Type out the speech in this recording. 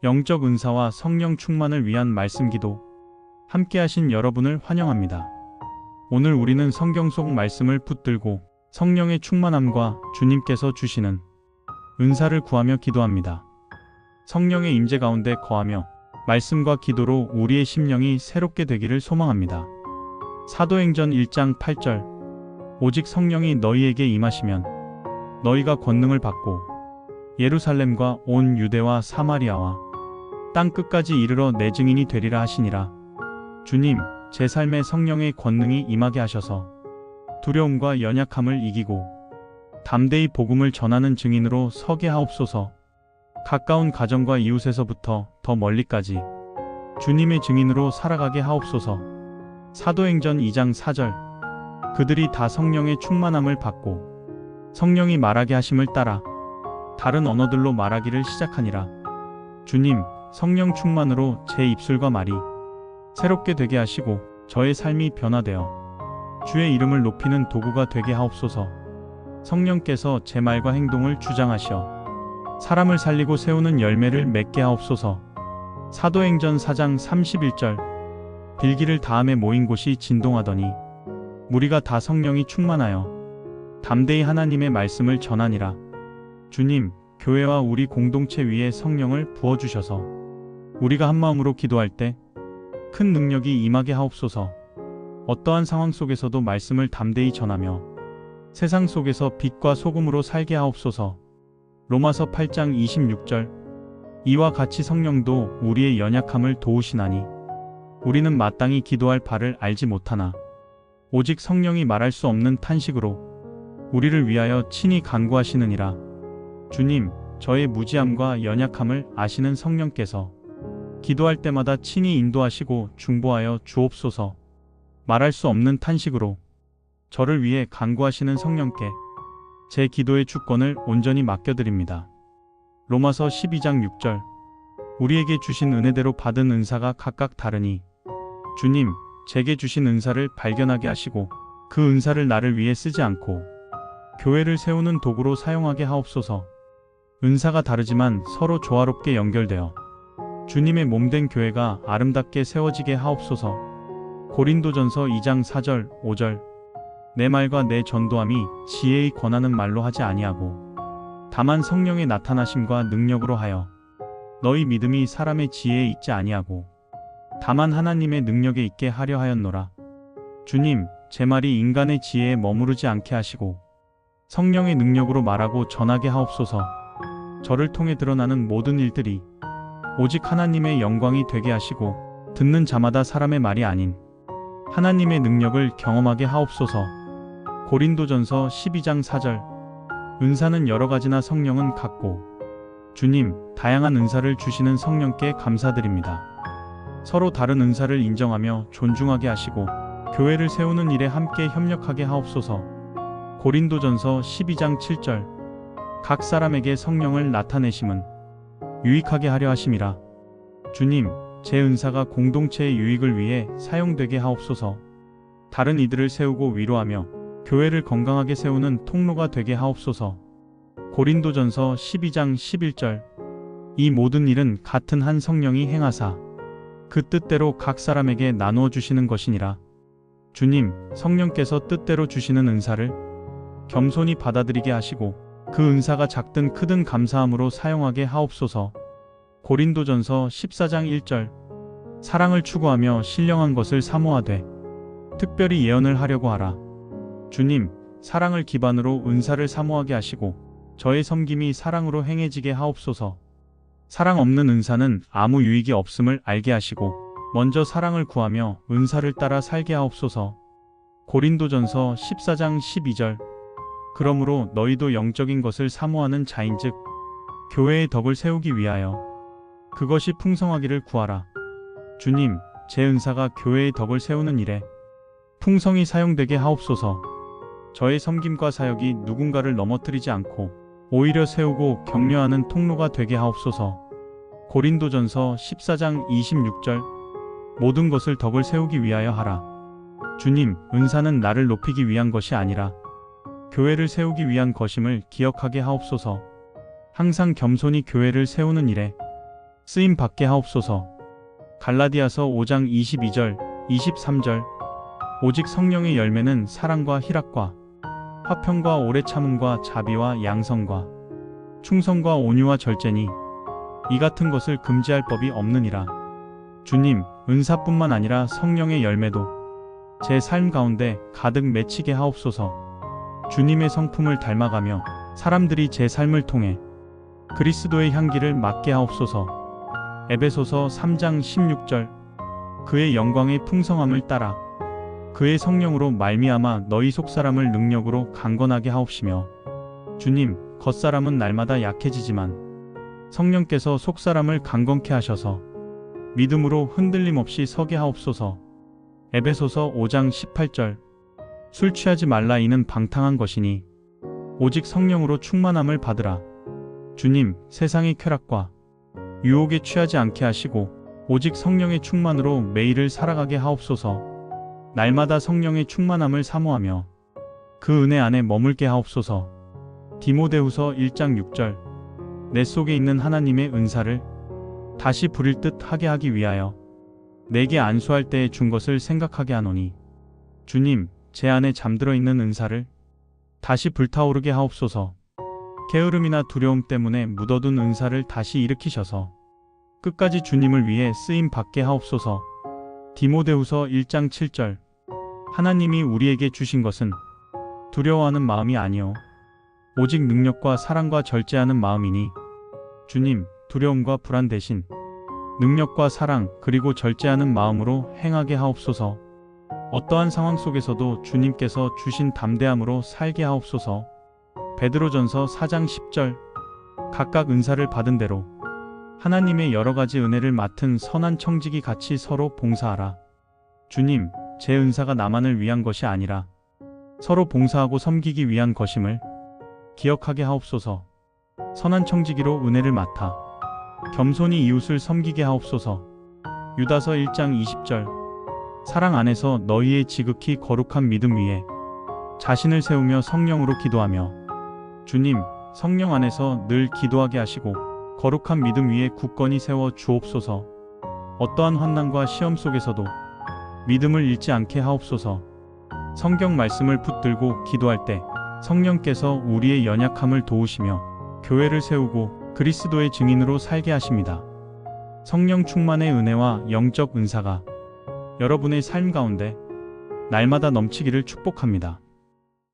영적 은사와 성령 충만을 위한 말씀 기도 함께 하신 여러분을 환영합니다. 오늘 우리는 성경 속 말씀을 붙들고 성령의 충만함과 주님께서 주시는 은사를 구하며 기도합니다. 성령의 임재 가운데 거하며 말씀과 기도로 우리의 심령이 새롭게 되기를 소망합니다. 사도행전 1장 8절 오직 성령이 너희에게 임하시면 너희가 권능을 받고 예루살렘과 온 유대와 사마리아와 땅 끝까지 이르러 내 증인이 되리라 하시니라. 주님, 제 삶에 성령의 권능이 임하게 하셔서 두려움과 연약함을 이기고 담대히 복음을 전하는 증인으로 서게 하옵소서. 가까운 가정과 이웃에서부터 더 멀리까지 주님의 증인으로 살아가게 하옵소서. 사도행전 2장 4절 그들이 다 성령의 충만함을 받고 성령이 말하게 하심을 따라 다른 언어들로 말하기를 시작하니라. 주님, 성령 충만으로 제 입술과 말이 새롭게 되게 하시고 저의 삶이 변화되어 주의 이름을 높이는 도구가 되게 하옵소서. 성령께서 제 말과 행동을 주장하시어 사람을 살리고 세우는 열매를 맺게 하옵소서. 사도행전 4장 31절 빌기를 다함에 모인 곳이 진동하더니 무리가 다 성령이 충만하여 담대히 하나님의 말씀을 전하니라. 주님, 교회와 우리 공동체 위에 성령을 부어주셔서 우리가 한마음으로 기도할 때 큰 능력이 임하게 하옵소서. 어떠한 상황 속에서도 말씀을 담대히 전하며 세상 속에서 빛과 소금으로 살게 하옵소서. 로마서 8장 26절 이와 같이 성령도 우리의 연약함을 도우시나니 우리는 마땅히 기도할 바를 알지 못하나 오직 성령이 말할 수 없는 탄식으로 우리를 위하여 친히 간구하시느니라. 주님, 저의 무지함과 연약함을 아시는 성령께서 기도할 때마다 친히 인도하시고 중보하여 주옵소서. 말할 수 없는 탄식으로 저를 위해 간구하시는 성령께 제 기도의 주권을 온전히 맡겨드립니다. 로마서 12장 6절 우리에게 주신 은혜대로 받은 은사가 각각 다르니 주님, 제게 주신 은사를 발견하게 하시고 그 은사를 나를 위해 쓰지 않고 교회를 세우는 도구로 사용하게 하옵소서. 은사가 다르지만 서로 조화롭게 연결되어 주님의 몸된 교회가 아름답게 세워지게 하옵소서. 고린도전서 2장 4절 5절 내 말과 내 전도함이 지혜의 권하는 말로 하지 아니하고 다만 성령의 나타나심과 능력으로 하여 너희 믿음이 사람의 지혜에 있지 아니하고 다만 하나님의 능력에 있게 하려 하였노라. 주님, 제 말이 인간의 지혜에 머무르지 않게 하시고 성령의 능력으로 말하고 전하게 하옵소서. 저를 통해 드러나는 모든 일들이 오직 하나님의 영광이 되게 하시고 듣는 자마다 사람의 말이 아닌 하나님의 능력을 경험하게 하옵소서. 고린도전서 12장 4절 은사는 여러 가지나 성령은 같고 주님, 다양한 은사를 주시는 성령께 감사드립니다. 서로 다른 은사를 인정하며 존중하게 하시고 교회를 세우는 일에 함께 협력하게 하옵소서. 고린도전서 12장 7절 각 사람에게 성령을 나타내심은 유익하게 하려 하심이라. 주님, 제 은사가 공동체의 유익을 위해 사용되게 하옵소서. 다른 이들을 세우고 위로하며 교회를 건강하게 세우는 통로가 되게 하옵소서. 고린도전서 12장 11절 이 모든 일은 같은 한 성령이 행하사 그 뜻대로 각 사람에게 나누어 주시는 것이니라. 주님, 성령께서 뜻대로 주시는 은사를 겸손히 받아들이게 하시고 그 은사가 작든 크든 감사함으로 사용하게 하옵소서. 고린도전서 14장 1절 사랑을 추구하며 신령한 것을 사모하되 특별히 예언을 하려고 하라. 주님, 사랑을 기반으로 은사를 사모하게 하시고 저의 섬김이 사랑으로 행해지게 하옵소서. 사랑 없는 은사는 아무 유익이 없음을 알게 하시고 먼저 사랑을 구하며 은사를 따라 살게 하옵소서. 고린도전서 14장 12절 그러므로 너희도 영적인 것을 사모하는 자인즉 교회의 덕을 세우기 위하여 그것이 풍성하기를 구하라. 주님, 제 은사가 교회의 덕을 세우는 일에 풍성히 사용되게 하옵소서. 저의 섬김과 사역이 누군가를 넘어뜨리지 않고 오히려 세우고 격려하는 통로가 되게 하옵소서. 고린도전서 14장 26절 모든 것을 덕을 세우기 위하여 하라. 주님, 은사는 나를 높이기 위한 것이 아니라 교회를 세우기 위한 것임을 기억하게 하옵소서. 항상 겸손히 교회를 세우는 일에 쓰임 받게 하옵소서. 갈라디아서 5장 22절, 23절. 오직 성령의 열매는 사랑과 희락과 화평과 오래 참음과 자비와 양성과 충성과 온유와 절제니 이 같은 것을 금지할 법이 없느니라. 주님, 은사뿐만 아니라 성령의 열매도 제 삶 가운데 가득 맺히게 하옵소서. 주님의 성품을 닮아가며 사람들이 제 삶을 통해 그리스도의 향기를 맡게 하옵소서. 에베소서 3장 16절. 그의 영광의 풍성함을 따라 그의 성령으로 말미암아 너희 속사람을 능력으로 강건하게 하옵시며. 주님, 겉사람은 날마다 약해지지만 성령께서 속사람을 강건케 하셔서 믿음으로 흔들림 없이 서게 하옵소서. 에베소서 5장 18절. 술 취하지 말라, 이는 방탕한 것이니 오직 성령으로 충만함을 받으라. 주님, 세상의 쾌락과 유혹에 취하지 않게 하시고 오직 성령의 충만으로 매일을 살아가게 하옵소서. 날마다 성령의 충만함을 사모하며 그 은혜 안에 머물게 하옵소서. 디모데후서 1장 6절. 내 속에 있는 하나님의 은사를 다시 부릴 듯 하게 하기 위하여 내게 안수할 때에 준 것을 생각하게 하노니 주님, 제 안에 잠들어 있는 은사를 다시 불타오르게 하옵소서. 게으름이나 두려움 때문에 묻어둔 은사를 다시 일으키셔서 끝까지 주님을 위해 쓰임 받게 하옵소서. 디모데후서 1장 7절. 하나님이 우리에게 주신 것은 두려워하는 마음이 아니요 오직 능력과 사랑과 절제하는 마음이니 주님, 두려움과 불안 대신 능력과 사랑 그리고 절제하는 마음으로 행하게 하옵소서. 어떠한 상황 속에서도 주님께서 주신 담대함으로 살게 하옵소서. 베드로전서 4장 10절. 각각 은사를 받은 대로 하나님의 여러 가지 은혜를 맡은 선한 청지기 같이 서로 봉사하라. 주님, 제 은사가 나만을 위한 것이 아니라 서로 봉사하고 섬기기 위한 것임을 기억하게 하옵소서. 선한 청지기로 은혜를 맡아 겸손히 이웃을 섬기게 하옵소서. 유다서 1장 20절. 사랑 안에서 너희의 지극히 거룩한 믿음 위에 자신을 세우며 성령으로 기도하며. 주님, 성령 안에서 늘 기도하게 하시고 거룩한 믿음 위에 굳건히 세워 주옵소서. 어떠한 환난과 시험 속에서도 믿음을 잃지 않게 하옵소서. 성경 말씀을 붙들고 기도할 때 성령께서 우리의 연약함을 도우시며 교회를 세우고 그리스도의 증인으로 살게 하십니다. 성령 충만의 은혜와 영적 은사가 여러분의 삶 가운데 날마다 넘치기를 축복합니다.